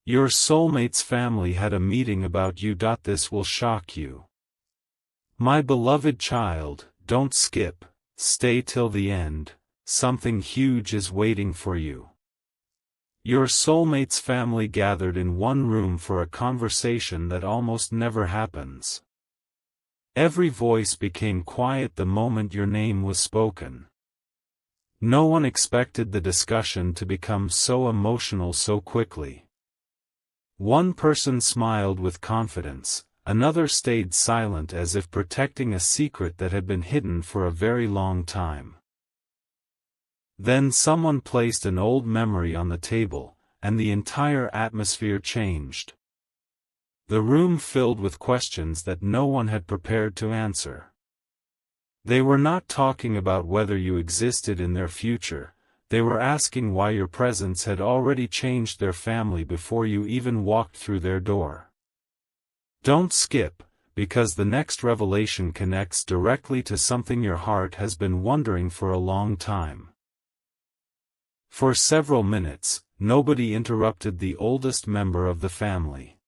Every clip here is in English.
Your soulmate's family had a meeting about you. This will shock you. My beloved child, don't skip, stay till the end, something huge is waiting for you. Your soulmate's family gathered in one room for a conversation that almost never happens. Every voice became quiet the moment your name was spoken. No one expected the discussion to become so emotional so quickly. One person smiled with confidence, another stayed silent as if protecting a secret that had been hidden for a very long time. Then someone placed an old memory on the table, and the entire atmosphere changed. The room filled with questions that no one had prepared to answer. They were not talking about whether you existed in their future. They were asking why your presence had already changed their family before you even walked through their door. Don't skip, because the next revelation connects directly to something your heart has been wondering for a long time. For several minutes, nobody interrupted the oldest member of the family.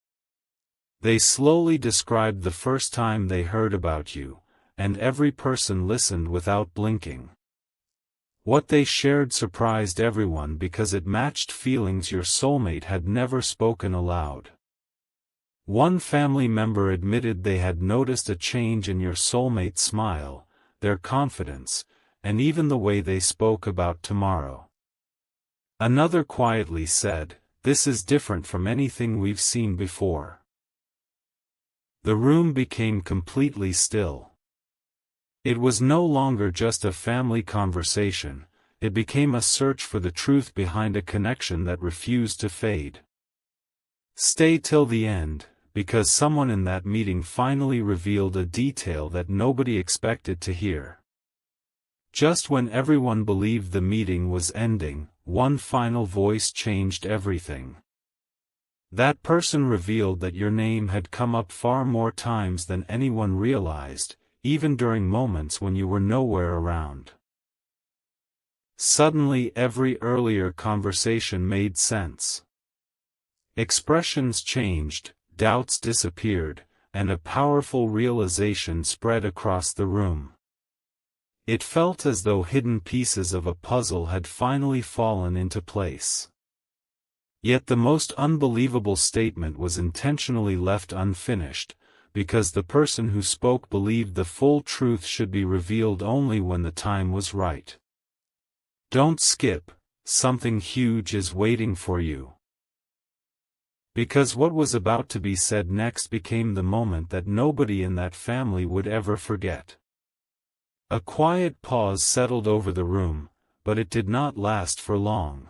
They slowly described the first time they heard about you, and every person listened without blinking. What they shared surprised everyone because it matched feelings your soulmate had never spoken aloud. One family member admitted they had noticed a change in your soulmate's smile, their confidence, and even the way they spoke about tomorrow. Another quietly said, "This is different from anything we've seen before." The room became completely still. It was no longer just a family conversation, it became a search for the truth behind a connection that refused to fade. Stay till the end, because someone in that meeting finally revealed a detail that nobody expected to hear. Just when everyone believed the meeting was ending, one final voice changed everything. That person revealed that your name had come up far more times than anyone realized, even during moments when you were nowhere around. Suddenly every earlier conversation made sense. Expressions changed, doubts disappeared, and a powerful realization spread across the room. It felt as though hidden pieces of a puzzle had finally fallen into place. Yet the most unbelievable statement was intentionally left unfinished, because the person who spoke believed the full truth should be revealed only when the time was right. Don't skip, something huge is waiting for you. Because what was about to be said next became the moment that nobody in that family would ever forget. A quiet pause settled over the room, but it did not last for long.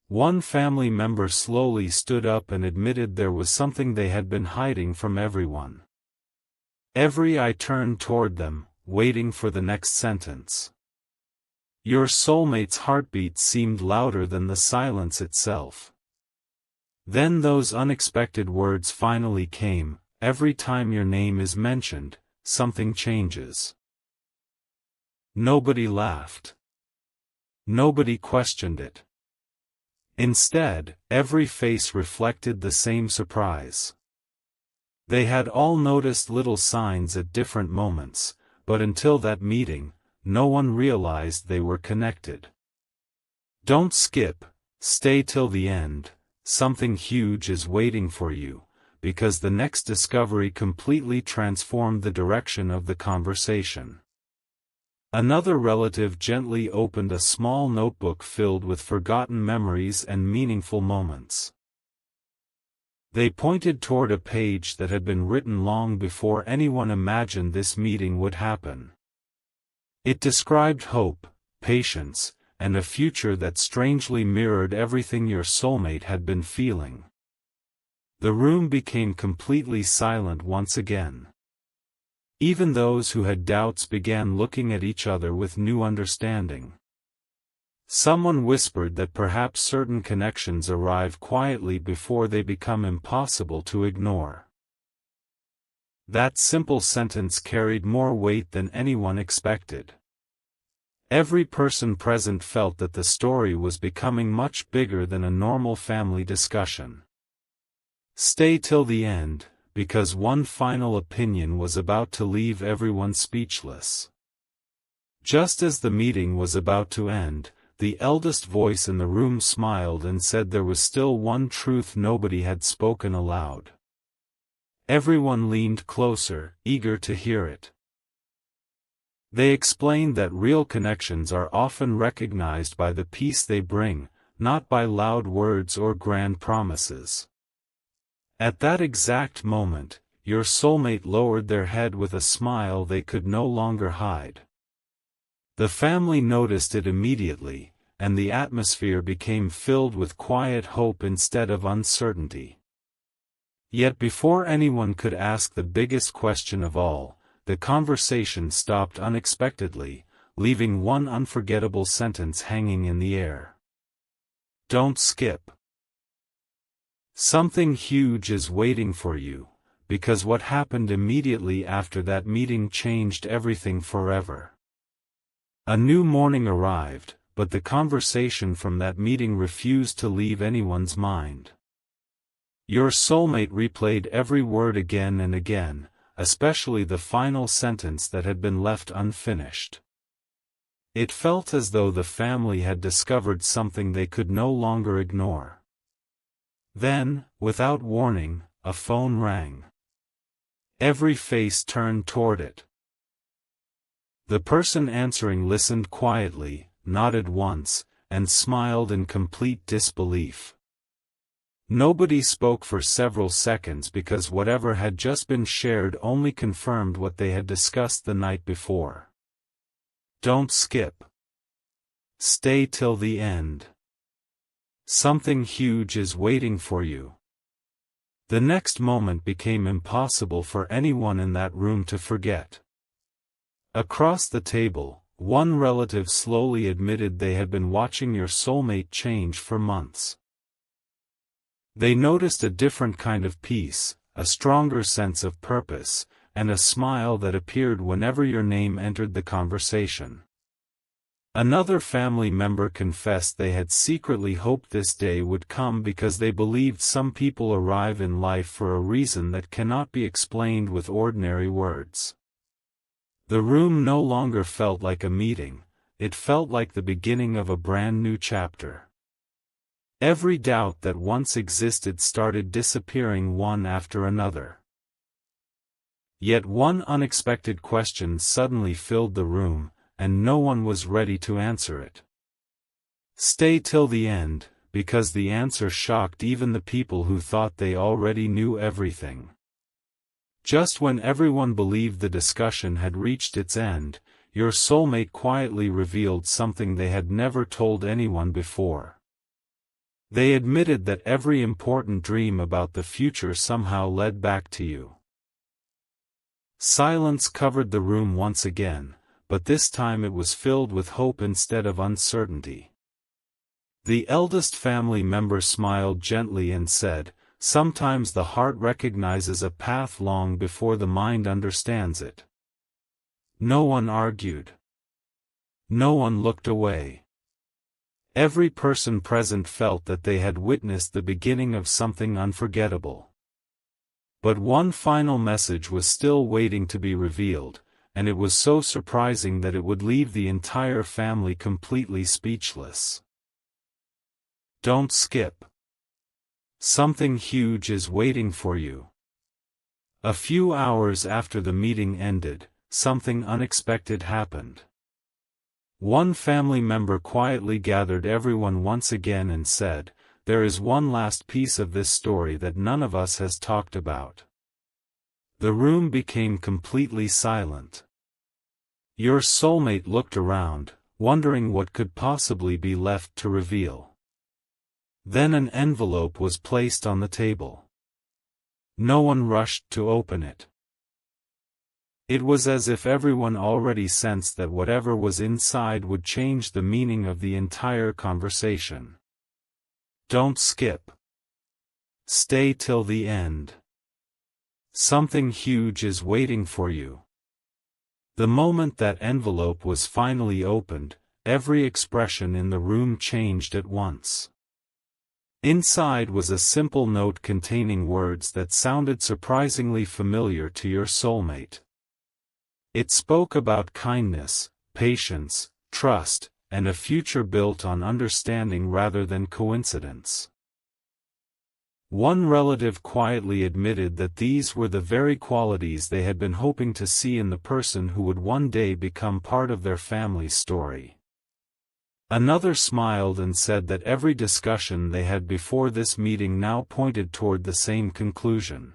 One family member slowly stood up and admitted there was something they had been hiding from everyone. Every eye turned toward them, waiting for the next sentence. Your soulmate's heartbeat seemed louder than the silence itself. Then those unexpected words finally came, "Every time your name is mentioned, something changes." Nobody laughed. Nobody questioned it. Instead, every face reflected the same surprise. They had all noticed little signs at different moments, but until that meeting, no one realized they were connected. Don't skip, stay till the end, something huge is waiting for you, because the next discovery completely transformed the direction of the conversation. Another relative gently opened a small notebook filled with forgotten memories and meaningful moments. They pointed toward a page that had been written long before anyone imagined this meeting would happen. It described hope, patience, and a future that strangely mirrored everything your soulmate had been feeling. The room became completely silent once again. Even those who had doubts began looking at each other with new understanding. Someone whispered that perhaps certain connections arrive quietly before they become impossible to ignore. That simple sentence carried more weight than anyone expected. Every person present felt that the story was becoming much bigger than a normal family discussion. Stay till the end, because one final opinion was about to leave everyone speechless. Just as the meeting was about to end, the eldest voice in the room smiled and said there was still one truth nobody had spoken aloud. Everyone leaned closer, eager to hear it. They explained that real connections are often recognized by the peace they bring, not by loud words or grand promises. At that exact moment, your soulmate lowered their head with a smile they could no longer hide. The family noticed it immediately, and the atmosphere became filled with quiet hope instead of uncertainty. Yet before anyone could ask the biggest question of all, the conversation stopped unexpectedly, leaving one unforgettable sentence hanging in the air. Don't skip. Something huge is waiting for you, because what happened immediately after that meeting changed everything forever. A new morning arrived, but the conversation from that meeting refused to leave anyone's mind. Your soulmate replayed every word again and again, especially the final sentence that had been left unfinished. It felt as though the family had discovered something they could no longer ignore. Then, without warning, a phone rang. Every face turned toward it. The person answering listened quietly, nodded once, and smiled in complete disbelief. Nobody spoke for several seconds because whatever had just been shared only confirmed what they had discussed the night before. Don't skip. Stay till the end. Something huge is waiting for you. The next moment became impossible for anyone in that room to forget. Across the table, one relative slowly admitted they had been watching your soulmate change for months. They noticed a different kind of peace, a stronger sense of purpose, and a smile that appeared whenever your name entered the conversation. Another family member confessed they had secretly hoped this day would come because they believed some people arrive in life for a reason that cannot be explained with ordinary words. The room no longer felt like a meeting, it felt like the beginning of a brand new chapter. Every doubt that once existed started disappearing one after another. Yet one unexpected question suddenly filled the room, and no one was ready to answer it. Stay till the end, because the answer shocked even the people who thought they already knew everything. Just when everyone believed the discussion had reached its end, your soulmate quietly revealed something they had never told anyone before. They admitted that every important dream about the future somehow led back to you. Silence covered the room once again, but this time it was filled with hope instead of uncertainty. The eldest family member smiled gently and said, "Sometimes the heart recognizes a path long before the mind understands it." No one argued. No one looked away. Every person present felt that they had witnessed the beginning of something unforgettable. But one final message was still waiting to be revealed, and it was so surprising that it would leave the entire family completely speechless. Don't skip. Something huge is waiting for you. A few hours after the meeting ended, something unexpected happened. One family member quietly gathered everyone once again and said, "There is one last piece of this story that none of us has talked about." The room became completely silent. Your soulmate looked around, wondering what could possibly be left to reveal. Then an envelope was placed on the table. No one rushed to open it. It was as if everyone already sensed that whatever was inside would change the meaning of the entire conversation. Don't skip. Stay till the end. Something huge is waiting for you. The moment that envelope was finally opened, every expression in the room changed at once. Inside was a simple note containing words that sounded surprisingly familiar to your soulmate. It spoke about kindness, patience, trust, and a future built on understanding rather than coincidence. One relative quietly admitted that these were the very qualities they had been hoping to see in the person who would one day become part of their family's story. Another smiled and said that every discussion they had before this meeting now pointed toward the same conclusion.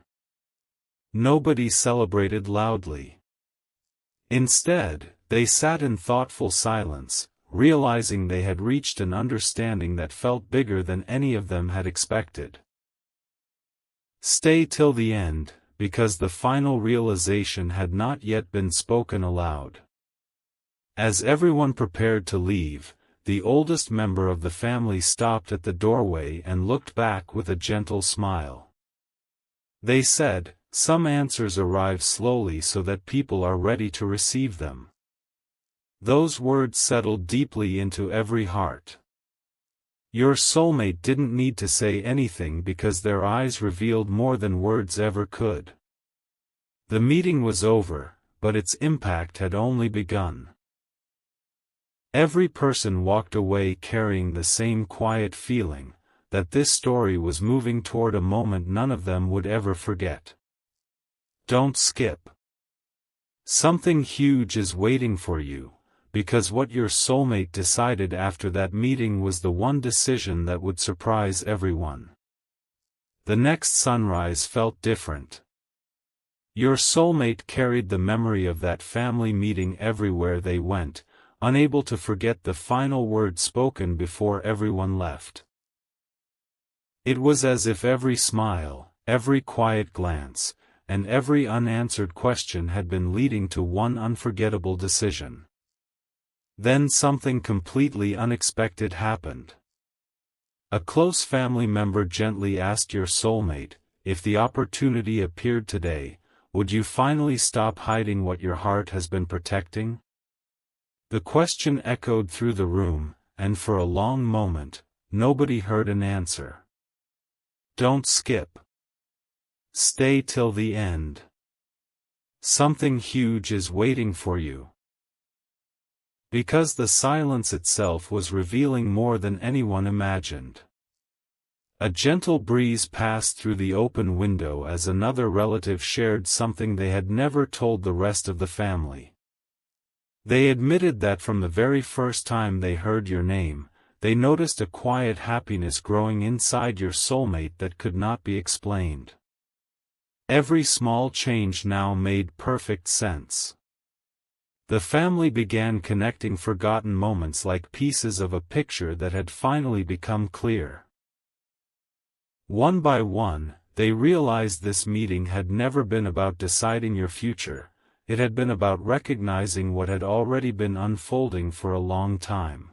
Nobody celebrated loudly. Instead, they sat in thoughtful silence, realizing they had reached an understanding that felt bigger than any of them had expected. Stay till the end, because the final realization had not yet been spoken aloud. As everyone prepared to leave, the oldest member of the family stopped at the doorway and looked back with a gentle smile. They said, "Some answers arrive slowly so that people are ready to receive them." Those words settled deeply into every heart. Your soulmate didn't need to say anything because their eyes revealed more than words ever could. The meeting was over, but its impact had only begun. Every person walked away carrying the same quiet feeling, that this story was moving toward a moment none of them would ever forget. Don't skip. Something huge is waiting for you, because what your soulmate decided after that meeting was the one decision that would surprise everyone. The next sunrise felt different. Your soulmate carried the memory of that family meeting everywhere they went, unable to forget the final word spoken before everyone left. It was as if every smile, every quiet glance, and every unanswered question had been leading to one unforgettable decision. Then something completely unexpected happened. A close family member gently asked your soulmate, "If the opportunity appeared today, would you finally stop hiding what your heart has been protecting?" The question echoed through the room, and for a long moment, nobody heard an answer. Don't skip. Stay till the end. Something huge is waiting for you. Because the silence itself was revealing more than anyone imagined. A gentle breeze passed through the open window as another relative shared something they had never told the rest of the family. They admitted that from the very first time they heard your name, they noticed a quiet happiness growing inside your soulmate that could not be explained. Every small change now made perfect sense. The family began connecting forgotten moments like pieces of a picture that had finally become clear. One by one, they realized this meeting had never been about deciding your future, it had been about recognizing what had already been unfolding for a long time.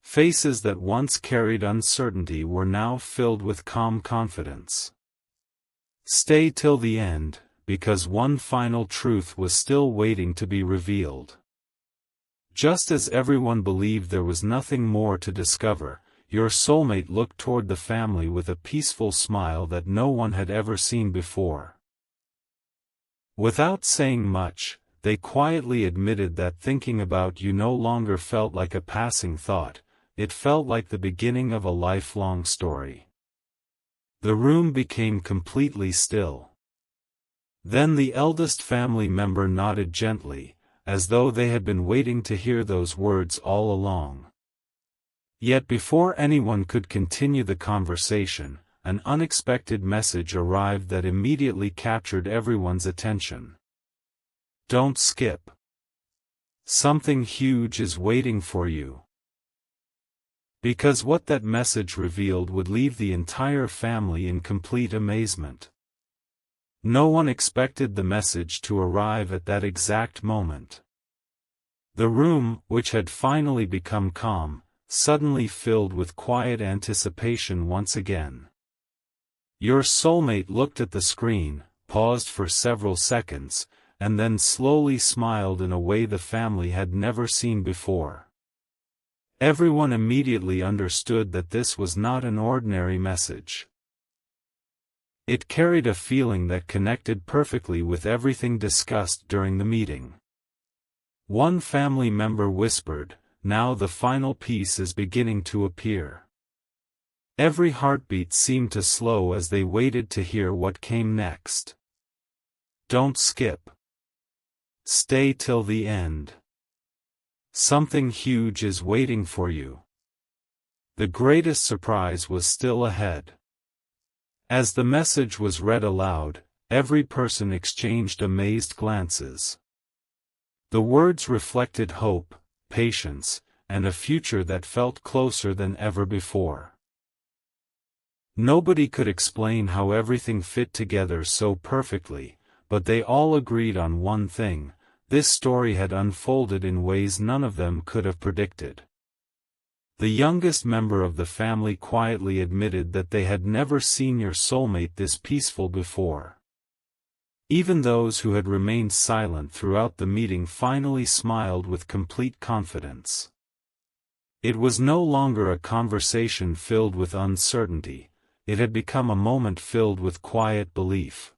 Faces that once carried uncertainty were now filled with calm confidence. Stay till the end, because one final truth was still waiting to be revealed. Just as everyone believed there was nothing more to discover, your soulmate looked toward the family with a peaceful smile that no one had ever seen before. Without saying much, they quietly admitted that thinking about you no longer felt like a passing thought, it felt like the beginning of a lifelong story. The room became completely still. Then the eldest family member nodded gently, as though they had been waiting to hear those words all along. Yet before anyone could continue the conversation, an unexpected message arrived that immediately captured everyone's attention. Don't skip. Something huge is waiting for you. Because what that message revealed would leave the entire family in complete amazement. No one expected the message to arrive at that exact moment. The room, which had finally become calm, suddenly filled with quiet anticipation once again. Your soulmate looked at the screen, paused for several seconds, and then slowly smiled in a way the family had never seen before. Everyone immediately understood that this was not an ordinary message. It carried a feeling that connected perfectly with everything discussed during the meeting. One family member whispered, "Now the final piece is beginning to appear." Every heartbeat seemed to slow as they waited to hear what came next. Don't skip. Stay till the end. Something huge is waiting for you. The greatest surprise was still ahead. As the message was read aloud, every person exchanged amazed glances. The words reflected hope, patience, and a future that felt closer than ever before. Nobody could explain how everything fit together so perfectly, but they all agreed on one thing: this story had unfolded in ways none of them could have predicted. The youngest member of the family quietly admitted that they had never seen your soulmate this peaceful before. Even those who had remained silent throughout the meeting finally smiled with complete confidence. It was no longer a conversation filled with uncertainty, it had become a moment filled with quiet belief.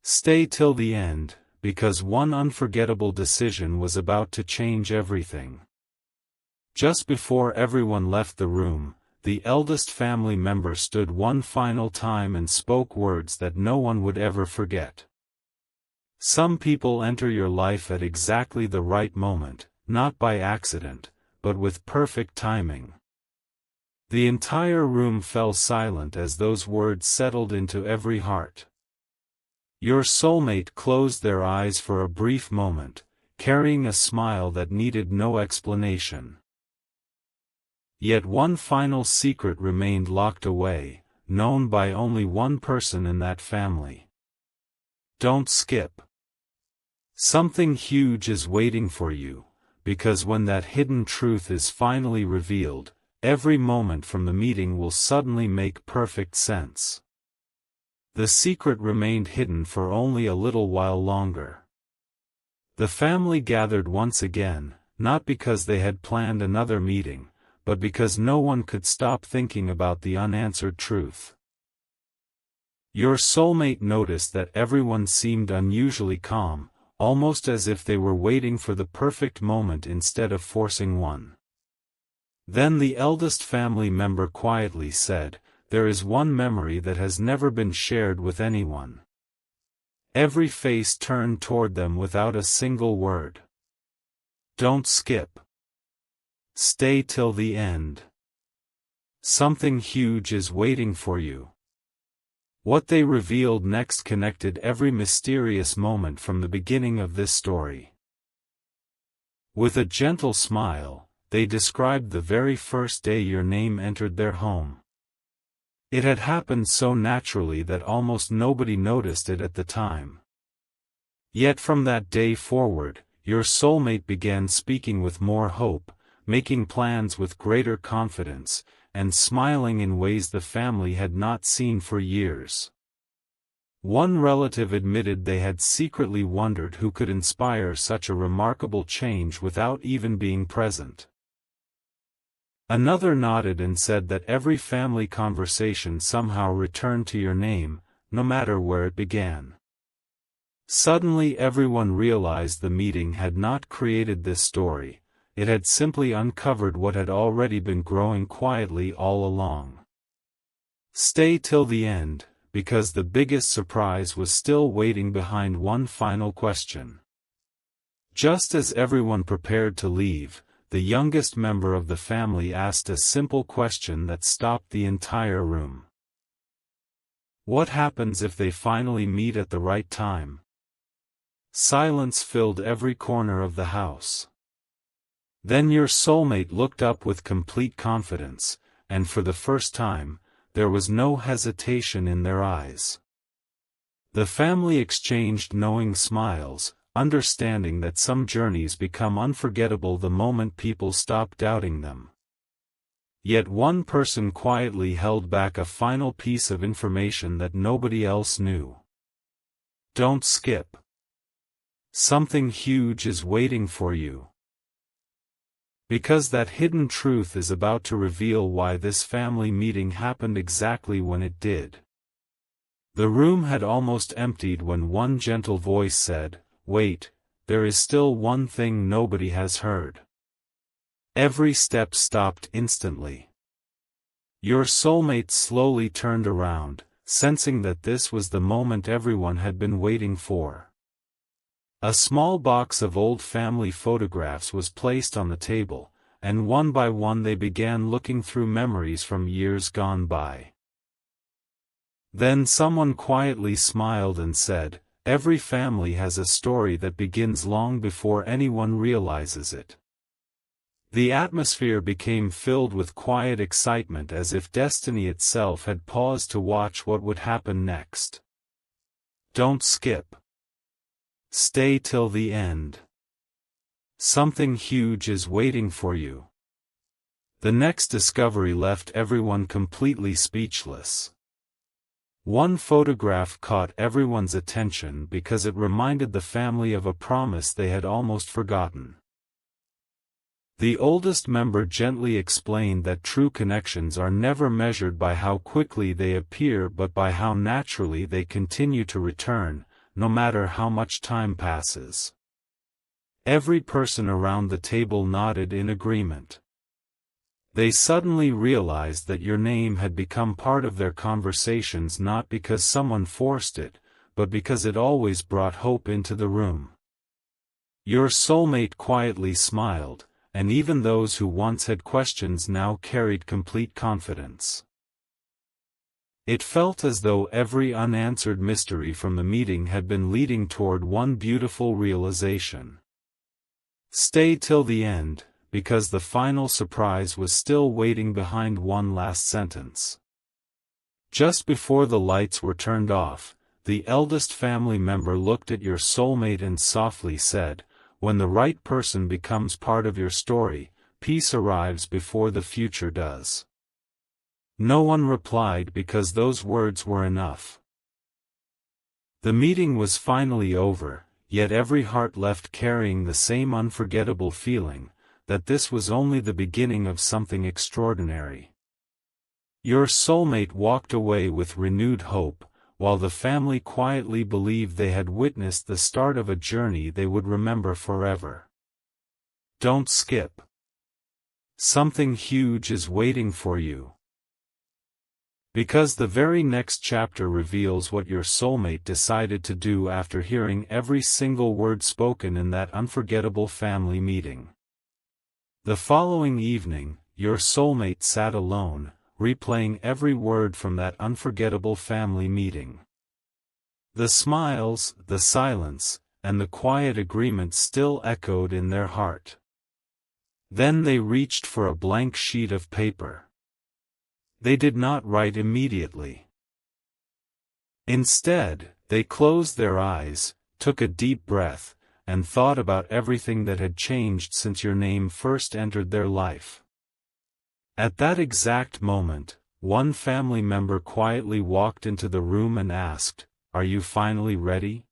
Stay till the end, because one unforgettable decision was about to change everything. Just before everyone left the room, the eldest family member stood one final time and spoke words that no one would ever forget. Some people enter your life at exactly the right moment, not by accident, but with perfect timing. The entire room fell silent as those words settled into every heart. Your soulmate closed their eyes for a brief moment, carrying a smile that needed no explanation. Yet one final secret remained locked away, known by only one person in that family. Don't skip. Something huge is waiting for you, because when that hidden truth is finally revealed, every moment from the meeting will suddenly make perfect sense. The secret remained hidden for only a little while longer. The family gathered once again, not because they had planned another meeting, but because no one could stop thinking about the unanswered truth. Your soulmate noticed that everyone seemed unusually calm, almost as if they were waiting for the perfect moment instead of forcing one. Then the eldest family member quietly said, "There is one memory that has never been shared with anyone." Every face turned toward them without a single word. Don't skip. Stay till the end. Something huge is waiting for you. What they revealed next connected every mysterious moment from the beginning of this story. With a gentle smile, they described the very first day your name entered their home. It had happened so naturally that almost nobody noticed it at the time. Yet from that day forward, your soulmate began speaking with more hope, making plans with greater confidence, and smiling in ways the family had not seen for years. One relative admitted they had secretly wondered who could inspire such a remarkable change without even being present. Another nodded and said that every family conversation somehow returned to your name, no matter where it began. Suddenly everyone realized the meeting had not created this story, it had simply uncovered what had already been growing quietly all along. Stay till the end, because the biggest surprise was still waiting behind one final question. Just as everyone prepared to leave, the youngest member of the family asked a simple question that stopped the entire room. What happens if they finally meet at the right time? Silence filled every corner of the house. Then your soulmate looked up with complete confidence, and for the first time, there was no hesitation in their eyes. The family exchanged knowing smiles, understanding that some journeys become unforgettable the moment people stop doubting them. Yet one person quietly held back a final piece of information that nobody else knew. Don't skip. Something huge is waiting for you. Because that hidden truth is about to reveal why this family meeting happened exactly when it did. The room had almost emptied when one gentle voice said, "Wait, there is still one thing nobody has heard." Every step stopped instantly. Your soulmate slowly turned around, sensing that this was the moment everyone had been waiting for. A small box of old family photographs was placed on the table, and one by one they began looking through memories from years gone by. Then someone quietly smiled and said, "Every family has a story that begins long before anyone realizes it." The atmosphere became filled with quiet excitement, as if destiny itself had paused to watch what would happen next. Don't skip. Stay till the end. Something huge is waiting for you. The next discovery left everyone completely speechless. One photograph caught everyone's attention because it reminded the family of a promise they had almost forgotten. The oldest member gently explained that true connections are never measured by how quickly they appear but by how naturally they continue to return, no matter how much time passes. Every person around the table nodded in agreement. They suddenly realized that your name had become part of their conversations, not because someone forced it, but because it always brought hope into the room. Your soulmate quietly smiled, and even those who once had questions now carried complete confidence. It felt as though every unanswered mystery from the meeting had been leading toward one beautiful realization. Stay till the end, because the final surprise was still waiting behind one last sentence. Just before the lights were turned off, the eldest family member looked at your soulmate and softly said, "When the right person becomes part of your story, peace arrives before the future does." No one replied because those words were enough. The meeting was finally over, yet every heart left carrying the same unforgettable feeling, that this was only the beginning of something extraordinary. Your soulmate walked away with renewed hope, while the family quietly believed they had witnessed the start of a journey they would remember forever. Don't skip. Something huge is waiting for you. Because the very next chapter reveals what your soulmate decided to do after hearing every single word spoken in that unforgettable family meeting. The following evening, your soulmate sat alone, replaying every word from that unforgettable family meeting. The smiles, the silence, and the quiet agreement still echoed in their heart. Then they reached for a blank sheet of paper. They did not write immediately. Instead, they closed their eyes, took a deep breath, and thought about everything that had changed since your name first entered their life. At that exact moment, one family member quietly walked into the room and asked, "Are you finally ready?"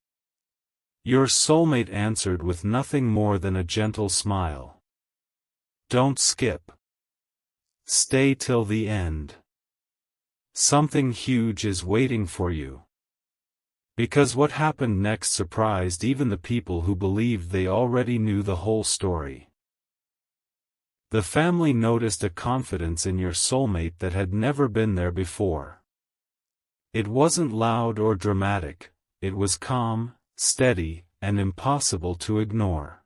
Your soulmate answered with nothing more than a gentle smile. Don't skip. Stay till the end. Something huge is waiting for you. Because what happened next surprised even the people who believed they already knew the whole story. The family noticed a confidence in your soulmate that had never been there before. It wasn't loud or dramatic, it was calm, steady, and impossible to ignore.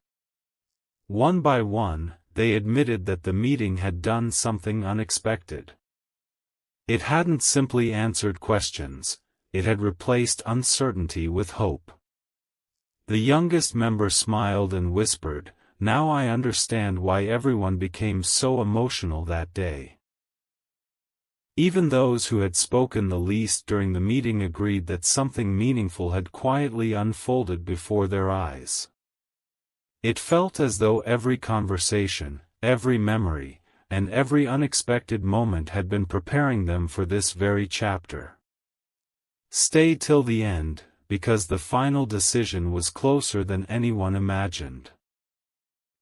One by one, they admitted that the meeting had done something unexpected. It hadn't simply answered questions, it had replaced uncertainty with hope. The youngest member smiled and whispered, "Now I understand why everyone became so emotional that day." Even those who had spoken the least during the meeting agreed that something meaningful had quietly unfolded before their eyes. It felt as though every conversation, every memory, and every unexpected moment had been preparing them for this very chapter. Stay till the end, because the final decision was closer than anyone imagined.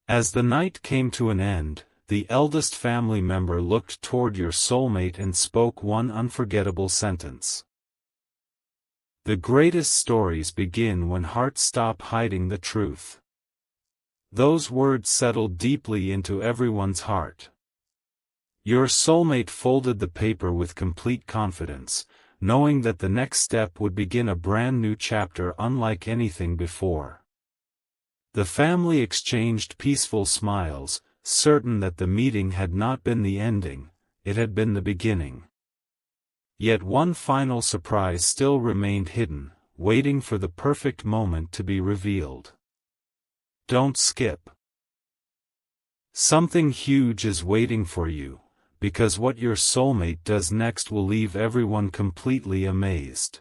As the night came to an end, the eldest family member looked toward your soulmate and spoke one unforgettable sentence. The greatest stories begin when hearts stop hiding the truth. Those words settled deeply into everyone's heart. Your soulmate folded the paper with complete confidence, knowing that the next step would begin a brand new chapter unlike anything before. The family exchanged peaceful smiles, certain that the meeting had not been the ending, it had been the beginning. Yet one final surprise still remained hidden, waiting for the perfect moment to be revealed. Don't skip. Something huge is waiting for you, because what your soulmate does next will leave everyone completely amazed.